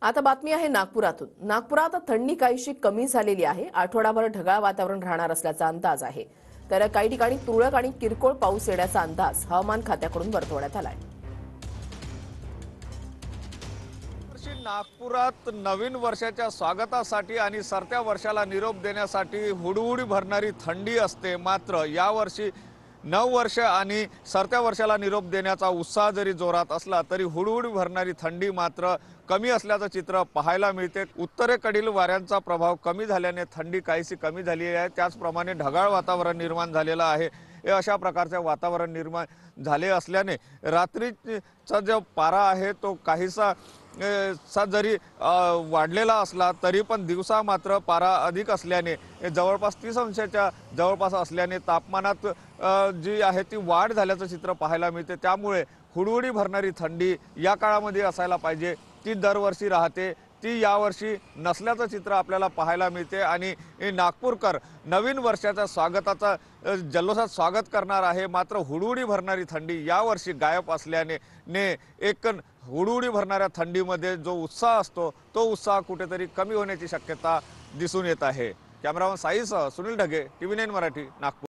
आता बातमी आहे नागपुरातून। नागपुरात थंडी काहीशी कमी झालेली आहे। आठवडाभर ढगाळ वातावरण राहणार असल्याचा अंदाज आहे। तर काही ठिकाणी तुरळक आणि किरकोळ पाऊस येण्याचा अंदाज हवामान खात्याकडून वर्तवण्यात आलाय। नागपुरात नवीन वर्षाच्या स्वागतासाठी आणि सरत्या वर्षाला निरोप देण्यासाठी हुडहुडी भरणारी थंडी असते। मात्र यावर्षी नववर्ष आणि सरत्या वर्षाला निरोप देण्याचा उत्साह जरी जोरात असला तरी हुडहुडी भरणारी थंडी मात्र कमी असल्याचं चित्र पाहायला मिळते। उत्तरेकडील वाऱ्यांचा प्रभाव कमी झाल्याने थंडी काहीशी कमी झाली आहे। त्याचप्रमाणे ढगाळ वातावरण निर्माण झालेलं आहे। हे अशा प्रकारचे वातावरण निर्माण झाले असल्याने रात्रीचा जो पारा आहे तो काहीसा जरी वाढलेला असला तरी पण दिवसा मात्र पारा अधिक असल्याने जवळपास 30 अंशाच्या जवळपास असल्याने तापमानात जी आहे ती वाढ झाल्याचं चित्र पाहायला मिळते। त्यामुळे हुडहुडी भरणारी थंडी या काळामध्ये असायला पाहिजे ती दरवर्षी राहते, ती यावर्षी नसल्याचं चित्र आपल्याला पाहायला मिळते। आणि नागपूरकर नवीन वर्षाच्या स्वागताचा जल्लोषात स्वागत करणार आहे। मात्र हुडहुडी भरणारी थंडी यावर्षी गायब असल्याने एक हुडहुडी भरणाऱ्या थंडीमध्ये जो उत्साह असतो तो उत्साह कुठेतरी कमी होण्याची शक्यता दिसून येत आहे। कॅमेरामन साईसह सुनील ढगे, TV9 मराठी, नागपूर।